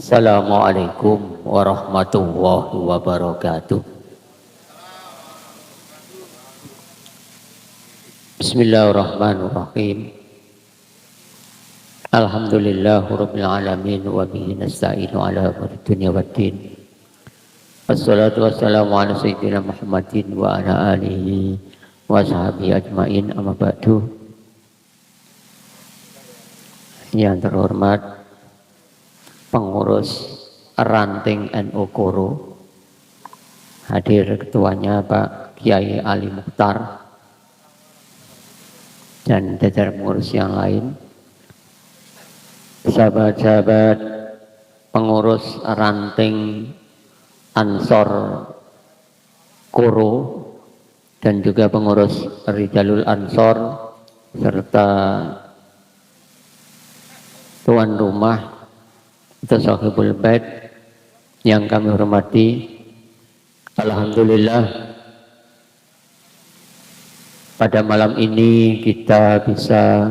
Assalamualaikum warahmatullahi wabarakatuh. Bismillahirrahmanirrahim. Alhamdulillahirabbil alamin wa bihi nasta'inu ala umuri dunya waddin. Wassalatu wassalamu ala sayyidina Muhammadin wa ala alihi wa sahbihi ajmain, amma ba'du. Yang terhormat pengurus ranting NU Koro, hadir ketuanya Pak Kiai Ali Mukhtar dan jajaran pengurus yang lain, sahabat-sahabat pengurus ranting Ansor Koro dan juga pengurus Rijalul Ansor serta tuan rumah atau Sahibul Bait yang kami hormati. Alhamdulillah, pada malam ini kita bisa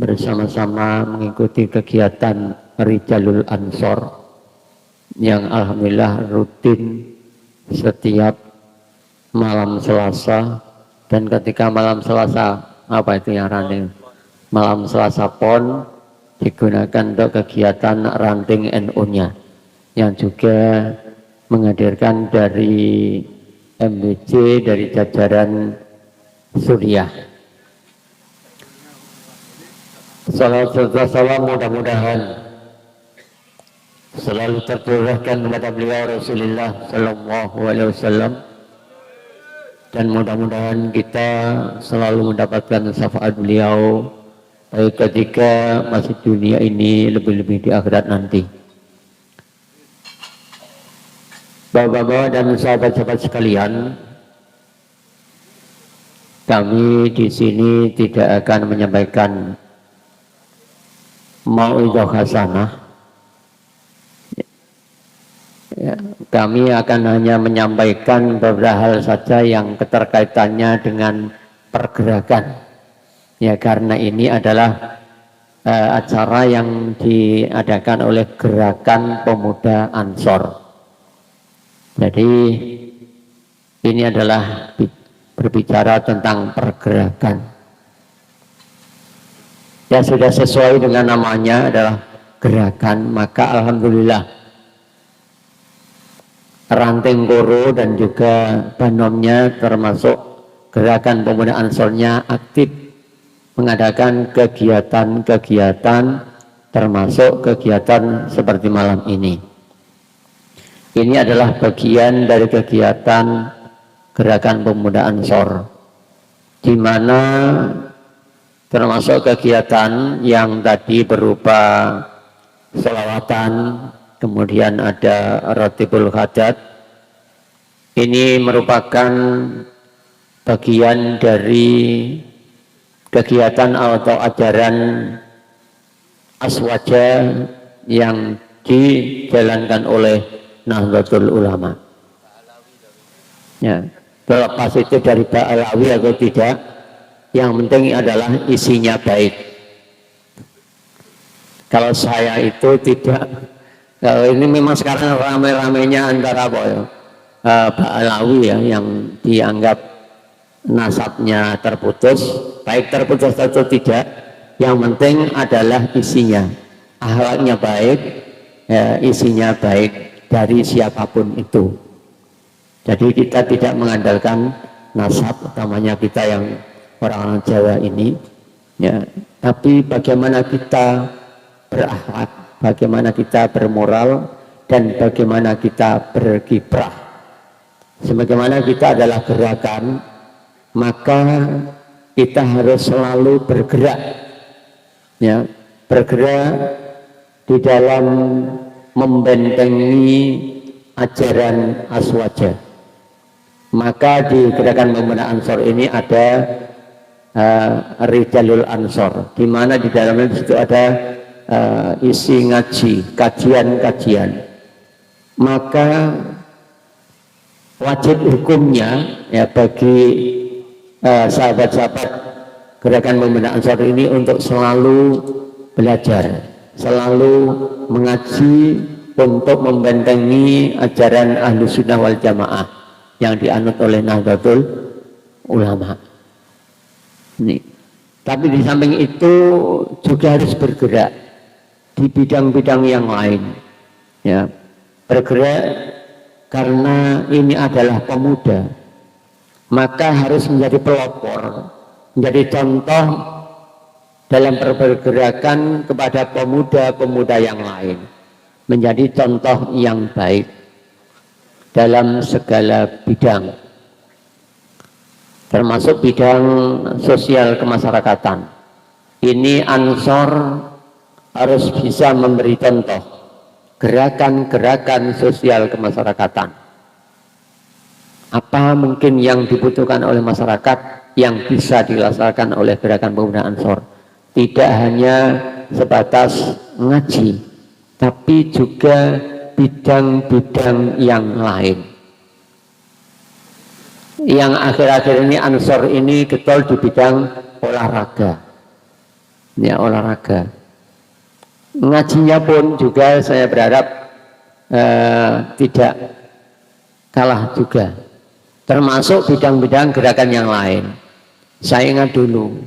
bersama-sama mengikuti kegiatan Rijalul Ansor yang alhamdulillah rutin setiap malam Selasa. Dan ketika malam Selasa, apa itu yang running? Malam Selasa Pon digunakan untuk kegiatan ranting NU-nya yang juga menghadirkan dari MBC, dari jajaran Suriah. Salam serta salam mudah-mudahan selalu tercurahkan kepada beliau Rasulullah Sallallahu Alaihi Wasallam, dan mudah-mudahan kita selalu mendapatkan syafaat beliau baik ketika masih dunia ini, lebih-lebih di akhirat nanti. Bapak-bapak dan sahabat-sahabat sekalian, kami di sini tidak akan menyampaikan mau'izah hasanah. Ya, kami akan hanya menyampaikan beberapa hal saja yang keterkaitannya dengan pergerakan. Ya, karena ini adalah acara yang diadakan oleh Gerakan Pemuda Ansor. Jadi ini adalah berbicara tentang pergerakan. Ya, sudah sesuai dengan namanya adalah gerakan, maka alhamdulillah ranting Koro dan juga banomnya termasuk Gerakan Pemuda Ansornya aktif mengadakan kegiatan-kegiatan termasuk kegiatan seperti malam ini. Ini adalah bagian dari kegiatan Gerakan Pemuda Ansor, di mana termasuk kegiatan yang tadi berupa sholawatan, kemudian ada Ratibul Hajat. Ini merupakan bagian dari kegiatan atau ajaran Aswaja yang dijalankan oleh Nahdlatul Ulama. Ya, terlepas itu dari Ba'alawi atau tidak, yang penting adalah isinya baik. Kalau saya itu tidak, kalau ini memang sekarang rame-ramenya antara apa ya, Ba'alawi ya, yang dianggap nasabnya terputus, baik terputus atau tidak, yang penting adalah isinya, akhlaknya baik, ya, isinya baik dari siapapun itu. Jadi kita tidak mengandalkan nasab, utamanya kita yang orang-orang Jawa ini, ya, tapi bagaimana kita berakhlak, bagaimana kita bermoral, dan bagaimana kita berkiprah. Sebagaimana kita adalah gerakan, maka kita harus selalu bergerak, ya, bergerak di dalam membentengi ajaran Aswaja. Maka di Gerakan Pemuda Ansor ini ada Rijalul Ansor, di mana di dalamnya itu ada isi ngaji, kajian-kajian. Maka wajib hukumnya ya bagi sahabat-sahabat Gerakan Pemuda Ansor ini untuk selalu belajar, selalu mengaji, untuk membentengi ajaran Ahlus Sunnah wal Jamaah yang dianut oleh Nahdlatul Ulama. Ini. Tapi di samping itu juga harus bergerak di bidang-bidang yang lain. Ya, bergerak karena ini adalah pemuda, maka harus menjadi pelopor, menjadi contoh dalam pergerakan kepada pemuda-pemuda yang lain, menjadi contoh yang baik dalam segala bidang, termasuk bidang sosial kemasyarakatan. Ini Ansor harus bisa memberi contoh gerakan-gerakan sosial kemasyarakatan. Apa mungkin yang dibutuhkan oleh masyarakat yang bisa dilaksanakan oleh gerakan pemuda Ansor? Tidak hanya sebatas ngaji, tapi juga bidang-bidang yang lain. Yang akhir-akhir ini Ansor ini getol di bidang olahraga. Ya, olahraga. Ngajinya pun juga saya berharap tidak kalah juga. Termasuk bidang-bidang gerakan yang lain. Saya ingat dulu,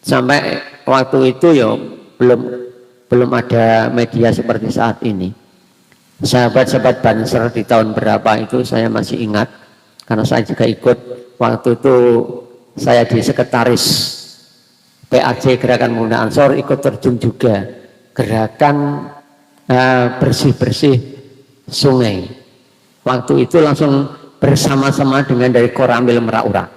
sampai waktu itu ya belum ada media seperti saat ini. Sahabat-sahabat Banser di tahun berapa itu saya masih ingat, karena saya juga ikut waktu itu. Saya di sekretaris PAC Gerakan Pemuda Ansor, ikut terjun juga gerakan bersih-bersih sungai. Waktu itu langsung bersama-sama dengan dari Koramil Merak-Urak.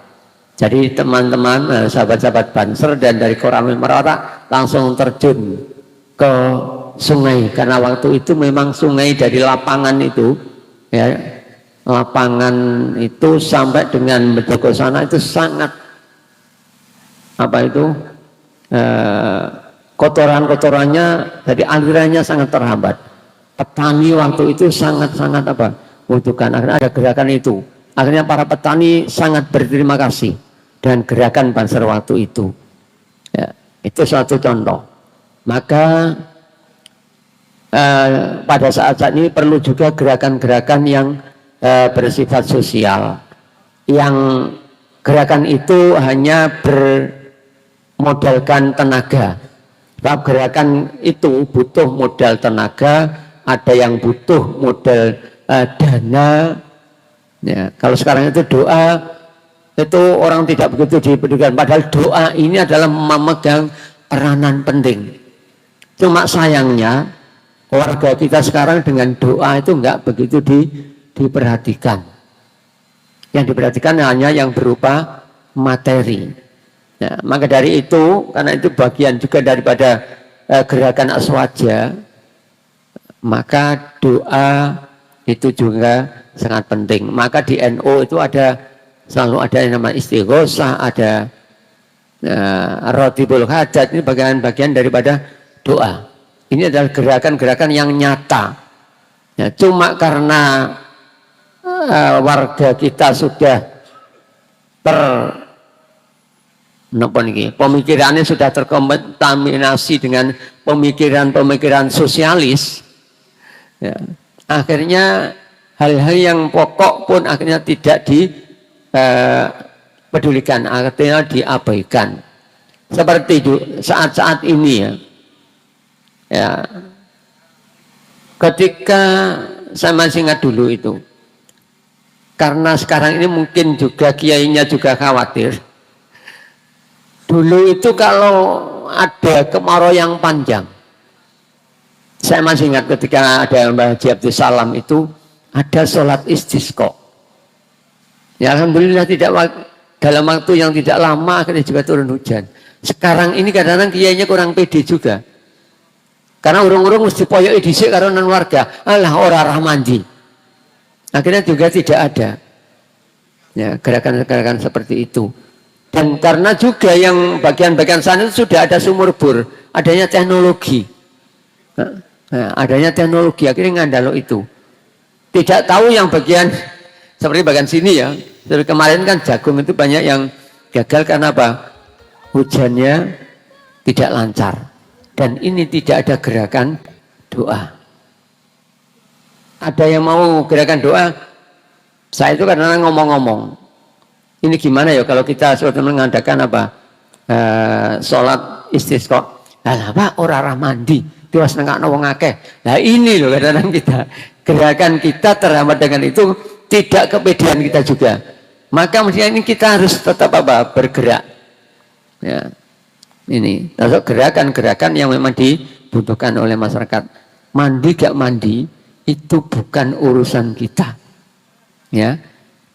Jadi teman-teman, sahabat-sahabat Banser dan dari Koramil Merak-Urak langsung terjun ke sungai, karena waktu itu memang sungai dari lapangan itu, ya, lapangan itu sampai dengan Bedoko sana itu sangat kotoran-kotorannya, jadi alirannya sangat terhambat. Petani waktu itu sangat-sangat butuhkan. Akhirnya ada gerakan itu. Akhirnya para petani sangat berterima kasih dengan gerakan Banser waktu itu. Ya, itu suatu contoh. Maka pada saat ini perlu juga gerakan-gerakan yang bersifat sosial. Yang gerakan itu hanya bermodalkan tenaga. Sebab gerakan itu butuh modal tenaga, ada yang butuh modal dana. Ya, kalau sekarang itu doa, itu orang tidak begitu dipedulikan. Padahal doa ini adalah memegang peranan penting. Cuma sayangnya warga kita sekarang dengan doa itu enggak begitu diperhatikan. Yang diperhatikan hanya yang berupa materi. Ya, maka dari itu, karena itu bagian juga daripada gerakan aswaja, maka doa itu juga sangat penting. Maka di NU itu selalu ada yang namanya istighosah, ada rotibul hajat. Ini bagian-bagian daripada doa. Ini adalah gerakan-gerakan yang nyata. Ya, cuma karena warga kita sudah pemikirannya sudah terkontaminasi dengan pemikiran-pemikiran sosialis, ya, akhirnya hal-hal yang pokok pun akhirnya tidak dipedulikan, akhirnya diabaikan. Seperti saat-saat ini ya, ketika saya masih ingat dulu itu, karena sekarang ini mungkin juga kiainya juga khawatir. Dulu itu kalau ada kemarau yang panjang, saya masih ingat ketika ada Mbah Haji Abdul Salam itu ada sholat istisqa. Ya alhamdulillah dalam waktu yang tidak lama akhirnya juga turun hujan. Sekarang ini kadang-kadang kiainya kurang pede juga. Karena urung-urung mesti poyok dhisik karo nan warga. Alah ora rah mandi. Akhirnya juga tidak ada. Ya, gerakan-gerakan seperti itu. Dan karena juga yang bagian-bagian sana itu sudah ada sumur bor, adanya teknologi. Nah, adanya teknologi akhirnya ngandalo itu. Tidak tahu yang bagian seperti bagian sini ya. Dari kemarin kan jagung itu banyak yang gagal karena apa? Hujannya tidak lancar. Dan ini tidak ada gerakan doa. ada yang mau gerakan doa, saya itu kadang-kadang ngomong-ngomong. Ini gimana ya kalau kita suatu mengadakan apa? Sholat istisqa. Lah Pak, orang mandi, tiwas nengakno wong akeh. Nah ini loh kadang-kadang kita gerakan kita terhambat dengan itu, tidak kepedean kita juga. Maka mestinya ini kita harus tetap apa? Bergerak. Ya. Ini termasuk gerakan-gerakan yang memang dibutuhkan oleh masyarakat. Mandi gak mandi itu bukan urusan kita. Ya.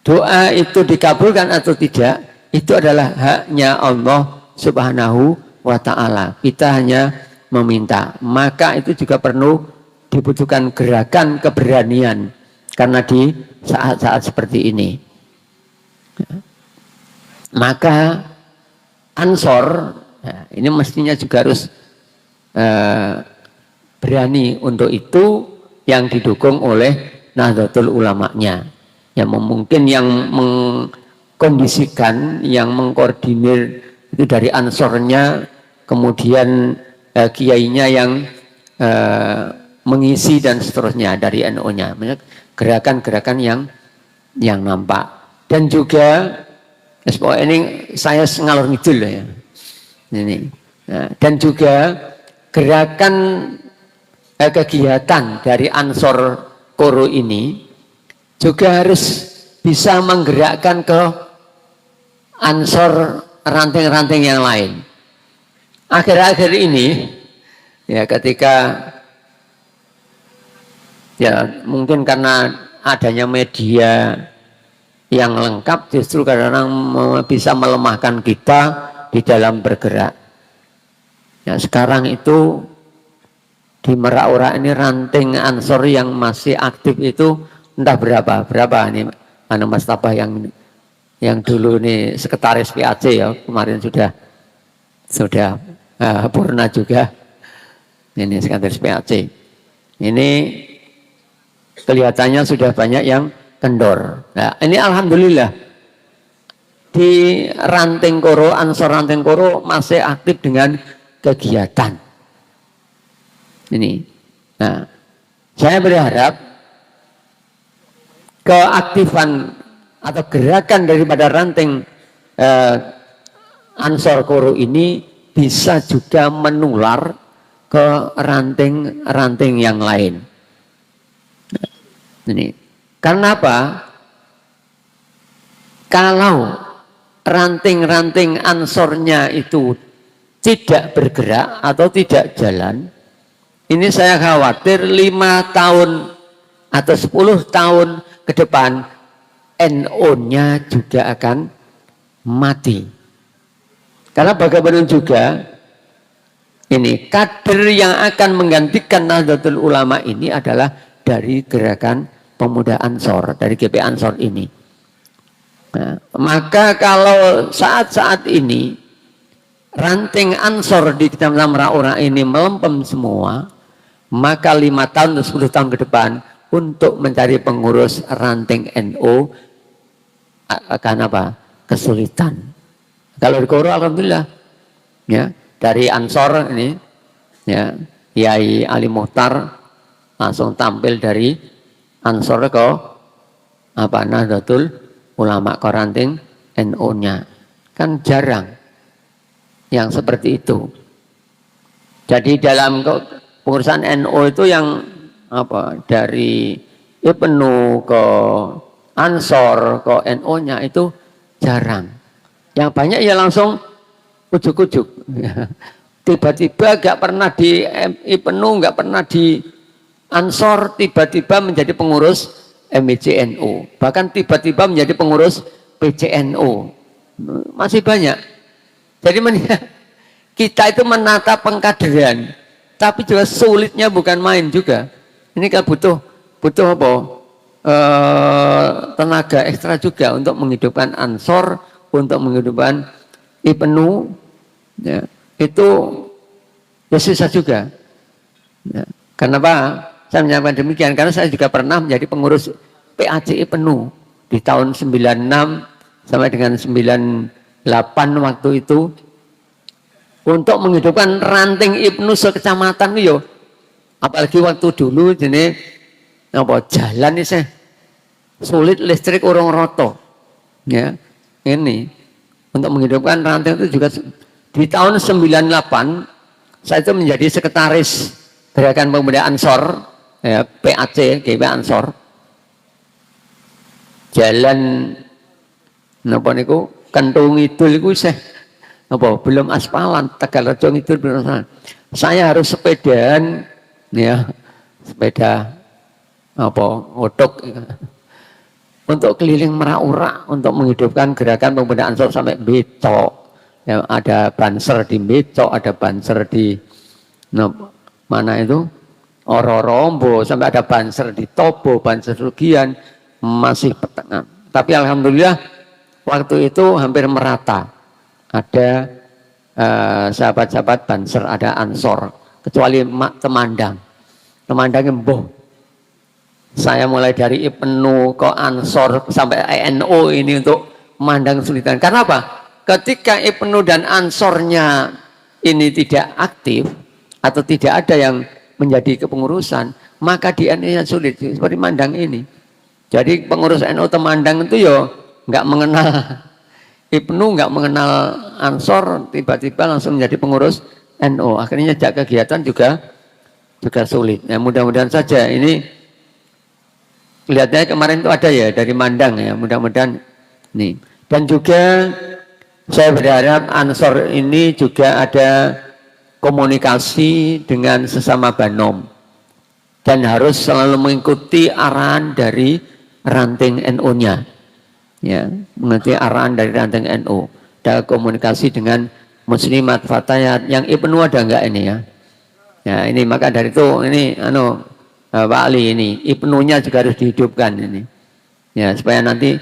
Doa itu dikabulkan atau tidak itu adalah haknya Allah Subhanahu wa ta'ala. Kita hanya meminta. Maka itu juga perlu dibutuhkan gerakan keberanian karena di saat-saat seperti ini. Maka Ansor ini mestinya juga harus berani untuk itu, yang didukung oleh Nahdlatul Ulama'nya. Yang mungkin yang mengkondisikan, yang mengkoordinir itu dari Ansornya, kemudian kiainya yang mengisi dan seterusnya dari NU-nya. Gerakan-gerakan yang nampak. Dan juga ini saya ngalor ngidul ya. Ini. Nah, dan juga gerakan kegiatan dari Ansor Koro ini juga harus bisa menggerakkan ke Ansor ranting-ranting yang lain. Akhir-akhir ini ya ketika ya mungkin karena adanya media yang lengkap justru kadang-kadang bisa melemahkan kita di dalam bergerak. Ya, sekarang itu di Merak-Ora ini ranting Ansor yang masih aktif itu entah berapa ini Mas Tabah yang dulu ini sekretaris PAC ya, kemarin sudah purna juga. Ini sekretaris PAC. Ini kelihatannya sudah banyak yang kendor. Nah, ini alhamdulillah di ranting Koro, Ansor ranting Koro masih aktif dengan kegiatan. Ini. Nah, saya berharap keaktifan atau gerakan daripada ranting Ansor Koro ini bisa juga menular ke ranting-ranting yang lain. Nah, ini. Karena apa? Kalau ranting-ranting Ansornya itu tidak bergerak atau tidak jalan, ini saya khawatir 5 tahun atau 10 tahun ke depan NU-nya juga akan mati. Karena bagaimana juga ini kader yang akan menggantikan Nahdlatul Ulama ini adalah dari gerakan pemuda Ansor, dari GP Ansor ini. Nah, maka kalau saat-saat ini ranting Ansor di Kecamatan Merak-Ora ini melempem semua, maka 5 tahun atau 10 tahun ke depan untuk mencari pengurus ranting NU akan apa? Kesulitan. Kalau di Koro alhamdulillah ya, dari Ansor ini ya, Kiai Ali Muhtar langsung tampil dari Ansor ke apa Nahdlatul Ulama ke ranting NU-nya. Kan jarang yang seperti itu. Jadi dalam pengurusan NU itu yang apa dari IPNU ke Ansor ke NU-nya itu jarang. Yang banyak ya langsung ujuk-ujuk. Tiba-tiba gak pernah di IPNU, gak pernah di Ansor, tiba-tiba menjadi pengurus MICNU. Bahkan tiba-tiba menjadi pengurus PCNU. Masih banyak. Jadi kita itu menata pengkaderan, tapi juga sulitnya bukan main juga. Ini kan butuh apa? Tenaga ekstra juga untuk menghidupkan Ansor, untuk menghidupkan IPNU. Ya, itu ya susah juga. Ya, kenapa saya menyampaikan demikian? Karena saya juga pernah menjadi pengurus PACI penuh di tahun 96 sampai dengan 98 waktu itu untuk menghidupkan ranting IPNU sekecamatan yo. Apalagi waktu dulu jenis apa jalan ini saya sulit, listrik urung roto. Ya, ini untuk menghidupkan ranting itu juga di tahun 98 saya itu menjadi sekretaris Gerakan Pemuda Ansor, ya, PAC, GP Ansor. Jalan napa niku Kentung Ngidul iku apa belum aspalan, Tegalrejo Ngidul belum aspalan. Saya harus sepedaan ya, sepeda apa otok untuk keliling Merak-Urak untuk menghidupkan Gerakan Pemuda Ansor sampai Becok. Ya, ada banser di Becok, ada banser di mana itu Ororombo, sampai ada banser di Tobo, banser Rugian, masih pertengahan. Tapi alhamdulillah waktu itu hampir merata. Ada sahabat-sahabat banser, ada Ansor, kecuali Temandang. Temandang emboh. Saya mulai dari Ibnu ke Ansor sampai NO ini untuk memandang kesulitan. Karena apa? Ketika Ibnu dan Ansornya ini tidak aktif atau tidak ada yang menjadi kepengurusan, maka di NO-nya sulit seperti Mandang ini. Jadi pengurus NO Temandang itu ya nggak mengenal Ibnu, nggak mengenal Ansor, tiba-tiba langsung menjadi pengurus NO. Akhirnya sejak kegiatan juga sulit. Ya, mudah-mudahan saja ini kelihatannya kemarin itu ada ya dari Mandang ya, mudah-mudahan nih. Dan juga saya berharap Ansor ini juga ada komunikasi dengan sesama Banom dan harus selalu mengikuti arahan dari ranting NU-nya, ya, mengikuti arahan dari ranting NU. Ada komunikasi dengan muslimat fatayat yang Ibnu ada enggak ini ya? Ya ini maka dari itu ini Pak Ali ini Ibnu-nya juga harus dihidupkan ini, ya supaya nanti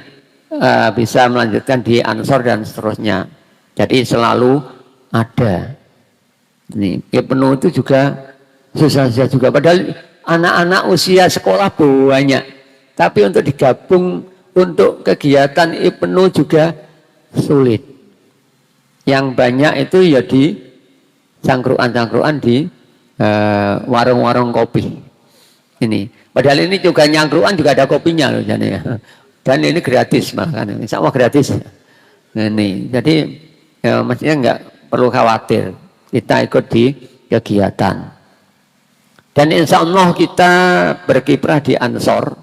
bisa melanjutkan di Ansor dan seterusnya. Jadi selalu ada. Nih, Ibnu itu juga susah-susah juga. Padahal anak-anak usia sekolah banyak. Tapi untuk digabung untuk kegiatan Ibnu juga sulit. Yang banyak itu ya di cangkruan-cangkruan di warung-warung kopi. Ini. Padahal ini juga nyangkruan juga ada kopinya loh, ya. Dan ini gratis malah kan. Sama gratis. Ini. Jadi ya, maksudnya enggak perlu khawatir. Kita ikut di kegiatan. Dan insya Allah kita berkiprah di Ansor.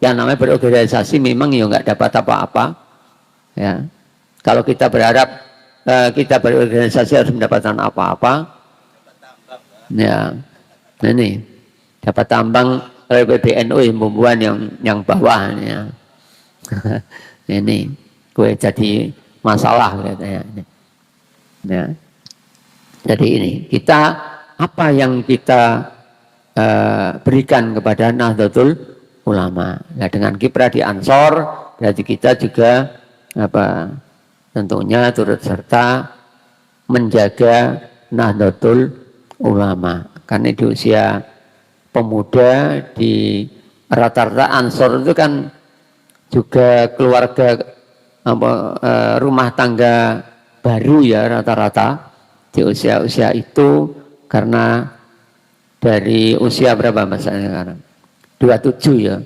Yang namanya berorganisasi memang ya nggak dapat apa-apa. Ya. Kalau kita berharap kita berorganisasi harus mendapatkan apa-apa. Ya. Nah, ini dapat tambang oleh PBNU pembuan yang bawah. Ya. Ini gue jadi masalah katanya. Ya. Jadi ini kita apa yang kita berikan kepada Nahdlatul Ulama. Nah, dengan kiprah di Ansor berarti kita juga tentunya turut serta menjaga Nahdlatul Ulama. Karena di usia pemuda di rata-rata Ansor itu kan juga keluarga rumah tangga baru ya rata-rata. Di usia-usia itu karena dari usia berapa masanya sekarang? 27 ya.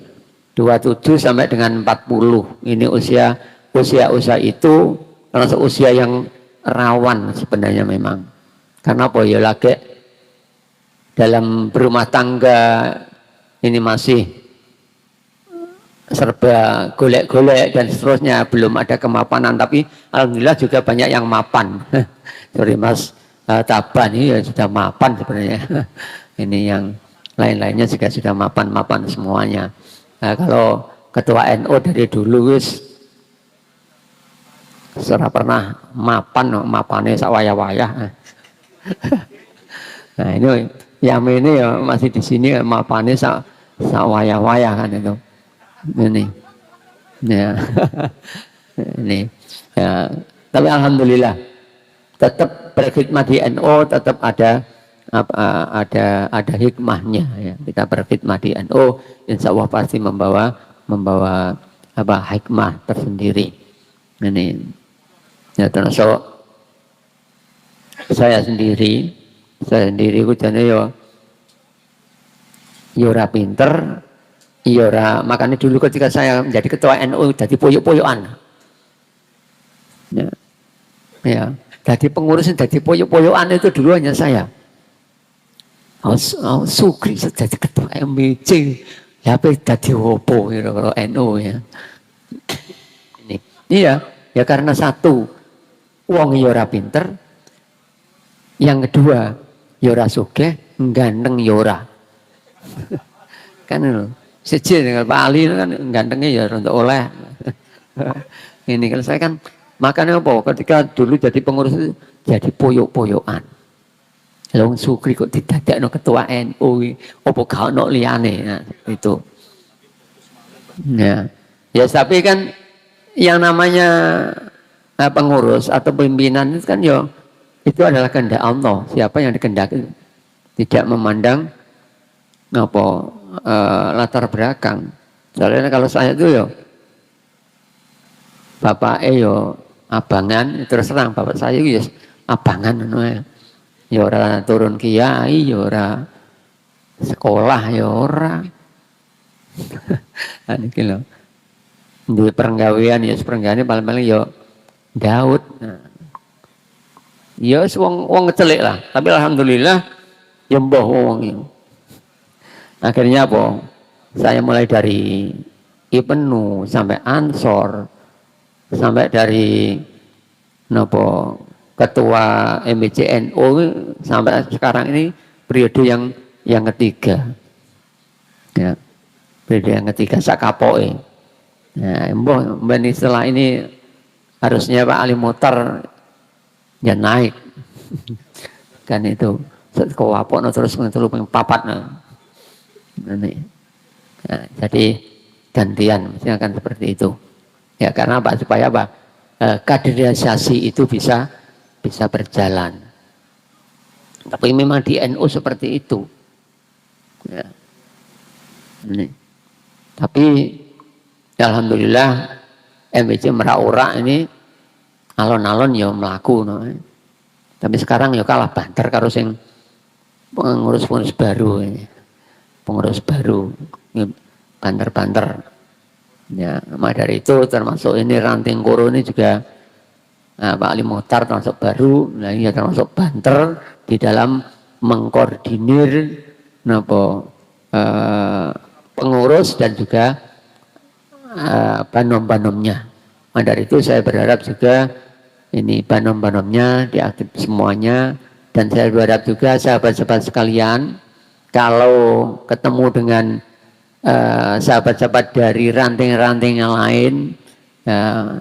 27 sampai dengan 40. Ini usia itu termasuk usia yang rawan sebenarnya memang. Karena apa ya lagi dalam berumah tangga ini masih serba golek-golek dan seterusnya, belum ada kemapanan, tapi alhamdulillah juga banyak yang mapan. Sorry Mas Taban ini ya sudah mapan sebenarnya. Ini yang lain-lainnya juga sudah mapan semuanya. Nah, kalau ketua NU dari dulu wis serah pernah mapannya sawaya-waya. Nah ini yang ini ya masih di sini mapannya sawaya-waya kan itu. Ini. Ya. Ini. Ya. Tapi alhamdulillah tetap berkhidmat di NU tetap ada hikmahnya ya. Kita berkhidmat di NU insya Allah pasti membawa hikmah tersendiri. Ini ya termasuk saya sendiri itu jadi yo ora pinter Iya ora, makanya dulu ketika saya menjadi ketua NU jadi poyok-poyokan. Ya, ya. Jadi pengurus jadi poyok-poyokan itu dulu hanya saya. Sukri jadi ketua MBC. Ya apa jadi opo kalau NU ya. Ini. Iya, ya karena satu, wong ya ora pinter. Yang kedua, ya ora sugih, ganteng ya ora. Kan lho. Siji dengan Pak Ali itu kan gantengnya ya untuk oleh. Ini kalau saya kan makanya apa? Ketika dulu jadi pengurus itu jadi poyok-poyokan. Long Sukri kok didadakno ketua NU, apa gak ono liyane. Nah, itu. Ya. Ya tapi kan yang namanya pengurus atau pimpinan itu kan ya itu adalah kehendak Allah. Siapa yang dikehendaki tidak memandang apa latar belakang. Soalnya kalau saya itu ya bapak yo abangan terus terang bapak saya itu ya abangan ya ora turun kiai ya ora sekolah ya ora. Niki lho. Di perenggawean ya perenggaweane paling-paling ya Daud. Nah. Ya wong ngecelik lah, tapi alhamdulillah ya mbah wong itu. Akhirnya apa? Saya mulai dari Ibnu sampai Ansor sampai dari nopo ketua MBCNU sampai sekarang ini periode yang ketiga. Ya. Periode yang ketiga sakapoe. Nah, mbah setelah ini harusnya Pak Ali Mutar ya naik. Kan itu sekowapok terus ngentelu ping 4 Nah, jadi gantian mesti akan seperti itu. Ya karena apa? Supaya apa? Kaderisasi itu bisa berjalan. Tapi memang di NU seperti itu. Ya. Ini. Tapi alhamdulillah MBC Merak ini alon-alon ya melaku. No. Tapi sekarang ya kalah banter karo sing pengurus-pengurus baru ini. Pengurus baru banter-banter ya, maka dari itu termasuk ini ranting koro ini juga Pak Ali Muhtar termasuk baru, nah ini termasuk banter di dalam mengkoordinir pengurus dan juga banom-banomnya. Maka dari itu saya berharap juga ini banom-banomnya diaktif semuanya, dan saya berharap juga sahabat-sahabat sekalian kalau ketemu dengan sahabat-sahabat dari ranting-ranting yang lain,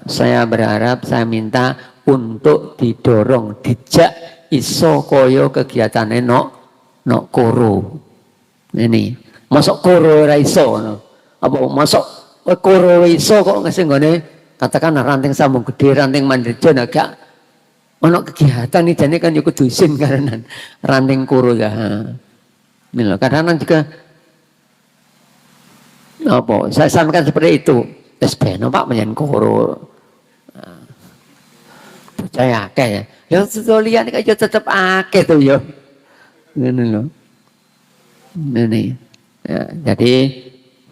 saya berharap, saya minta untuk didorong, dijak iso koyo kegiatannya nok koro. Ini, masuk koro ora iso, apa masuk koro iso kok ngasih nggone katakan ranting sambung gede, ranting mandirjo agak ono kegiatan nih, jadi kan yuk dusin karena ranting koro ya. Kadang-kadang juga apa? Saya sampaikan seperti itu. Esbeno Pak menyen koro. Percaya akeh ya. Ya lihat kaya tetep akeh tuh ya. Ngene lho. Ini. Ya, jadi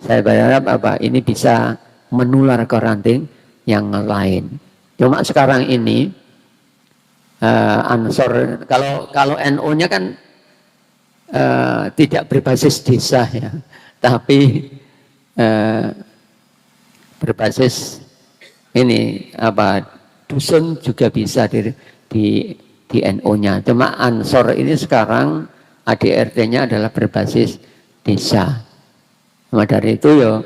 saya berharap apa ini bisa menular ke ranting yang lain. Cuma sekarang ini Ansor kalau NU-nya kan tidak berbasis desa ya, tapi berbasis ini apa dusun juga bisa di NU-nya. Cuma Ansor ini sekarang ADRT-nya adalah berbasis desa. Maka dari itu ya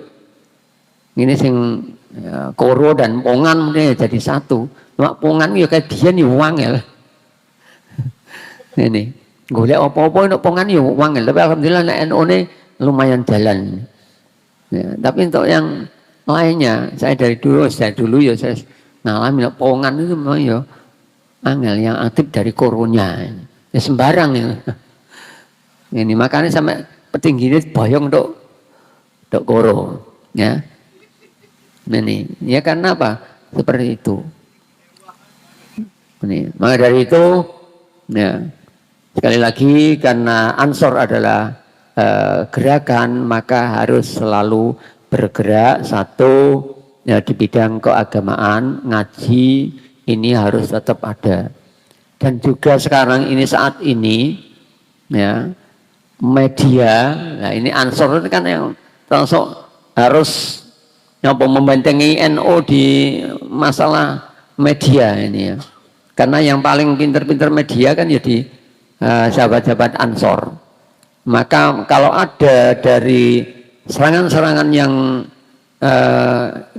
ini sing koro dan pongan ini jadi satu. Cuma pongan ya kayak dia nih wangel. Ini golek apa-apa untuk pongan yo wangel, tapi alhamdulillah nek NU ne lumayan jalan. Ya, tapi untuk yang lainnya saya dari dulu ya saya ngalami pongan itu memang yo angel yang aktif dari koronya. Ya sembarang ya. Ini makanya sampai petinggi ini boyong untuk koro ya. Ini ya karena apa? Seperti itu. Ini maka dari itu ya sekali lagi karena Ansor adalah gerakan, maka harus selalu bergerak. Satu, ya, di bidang keagamaan, ngaji ini harus tetap ada. Dan juga sekarang ini, saat ini, ya, media, nah ini Ansor kan yang termasuk harus membentengi NU di masalah media ini ya. Karena yang paling pinter-pinter media kan ya di sahabat-sahabat Ansor. Maka kalau ada dari serangan-serangan yang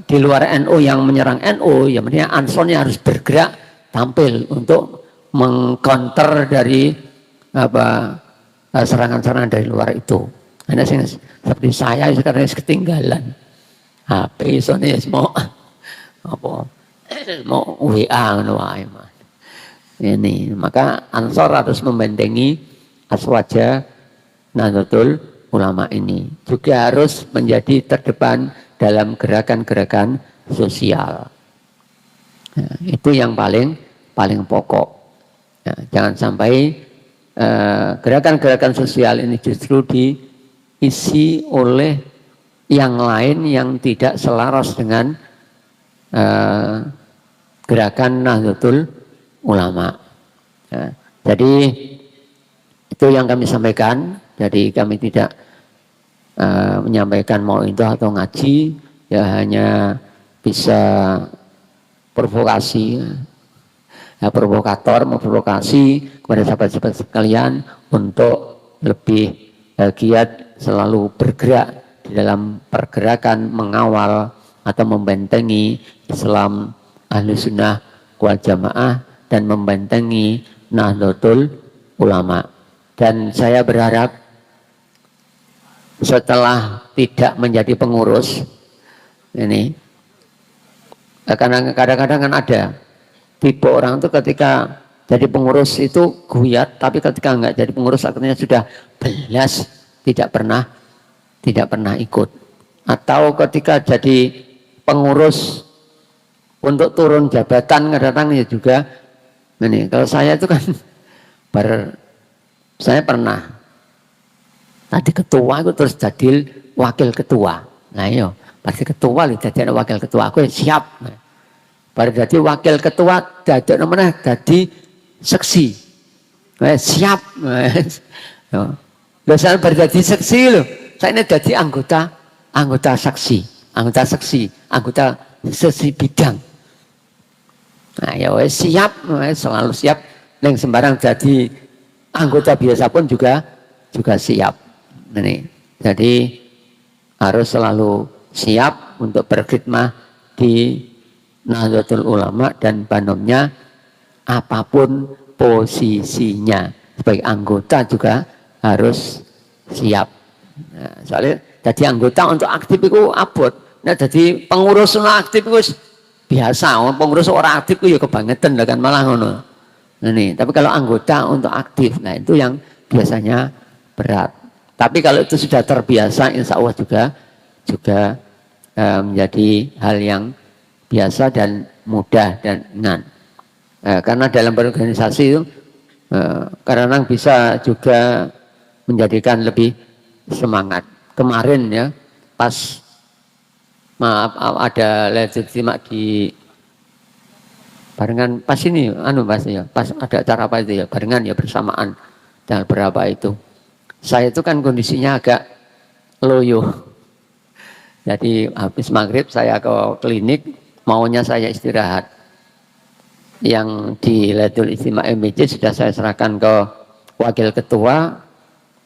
di luar NU yang menyerang NU, ya mestinya Ansornya harus bergerak tampil untuk mengcounter dari serangan-serangan dari luar itu. Karena seperti saya sekarang ketinggalan HP, soalnya mau WA ini, maka Ansor harus membentengi aswaja Nahdlatul Ulama ini. Juga harus menjadi terdepan dalam gerakan-gerakan sosial. Nah, itu yang paling pokok. Nah, jangan sampai gerakan-gerakan sosial ini justru diisi oleh yang lain yang tidak selaras dengan gerakan Nahdlatul Ulama. Nah, jadi itu yang kami sampaikan. Jadi kami tidak menyampaikan mau itu atau ngaji, ya hanya bisa provokasi, ya, provokator memprovokasi kepada sahabat-sahabat sekalian untuk lebih giat selalu bergerak di dalam pergerakan mengawal atau membentengi Islam Ahlus Sunnah wal Jamaah dan membentengi Nahdlatul Ulama. Dan saya berharap setelah tidak menjadi pengurus ini, karena kadang-kadang kan ada tipe orang itu ketika jadi pengurus itu guyat, tapi ketika enggak jadi pengurus akhirnya sudah belas tidak pernah ikut. Atau ketika jadi pengurus untuk turun jabatan kadang-kadang ya juga ini. Kalau saya itu kan saya pernah tadi ketua aku terus jadi wakil ketua. Nah iya, pasti ketua jadi wakil ketua aku ya siap. Baru jadi wakil ketua jadi namanya jadi seksi. Siap. Loh, saya baru jadi seksi loh. Saya ini jadi anggota seksi, anggota seksi bidang. Nah ya siap, selalu siap. Yang sembarang jadi anggota biasa pun juga siap. Ini, jadi harus selalu siap untuk berkhidmah di Nahdlatul Ulama dan Banomnya apapun posisinya. Sebagai anggota juga harus siap. Nah, soalnya jadi anggota untuk aktif itu abot. Nah, jadi pengurus aktif itu biasa. Pengurus orang aktif itu ya kebangetan kan malah ngono. Ini, tapi kalau anggota untuk aktif, nah itu yang biasanya berat. Tapi kalau itu sudah terbiasa, insya Allah juga menjadi hal yang biasa dan mudah dan ringan. Karena dalam berorganisasi itu kadang-kadang bisa juga menjadikan lebih semangat. Kemarin ya, pas ada Lailatul Ijtima di barengan pas ini, pas ada acara apa itu ya, barengan ya bersamaan tanggal berapa itu. Saya itu kan kondisinya agak loyo. Jadi habis maghrib saya ke klinik, maunya saya istirahat. Yang di Lailatul Ijtima MBC sudah saya serahkan ke wakil ketua,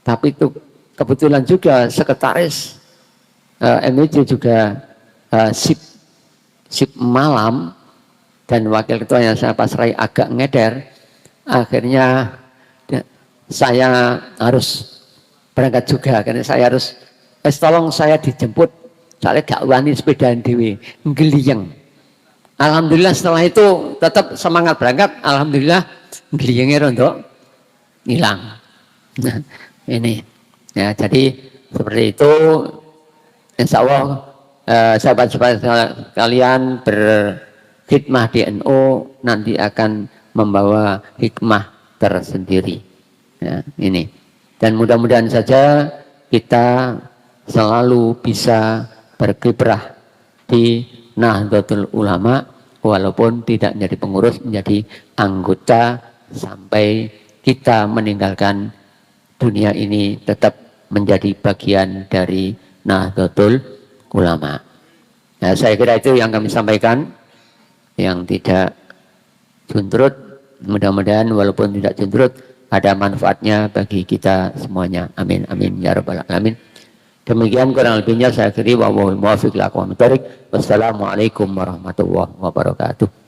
tapi itu kebetulan juga sekretaris MBC juga sip malam, dan wakil ketua yang saya pasrai agak ngeder. Akhirnya saya harus berangkat juga, karena saya harus tolong saya dijemput, soalnya gak wani sepedaan dewe ngeliyeng. Alhamdulillah setelah itu tetap semangat berangkat, alhamdulillah ngeliyengnya rontok hilang. Nah, ini ya, jadi seperti itu. Insya Allah sahabat-sahabat kalian berkhidmah di NU nanti akan membawa hikmah tersendiri ya, ini. Dan mudah-mudahan saja kita selalu bisa berkiprah di Nahdlatul Ulama, walaupun tidak menjadi pengurus, menjadi anggota sampai kita meninggalkan dunia ini, tetap menjadi bagian dari Nahdlatul Ulama. Nah, saya kira itu yang kami sampaikan. Yang tidak juntrut, mudah-mudahan walaupun tidak juntrut, ada manfaatnya bagi kita semuanya. Amin, amin, ya rabbal alamin. Demikian kurang lebihnya saya akhiri. Wallahul muwaffiq ila aqwamit thoriq. Wassalamualaikum warahmatullahi wabarakatuh.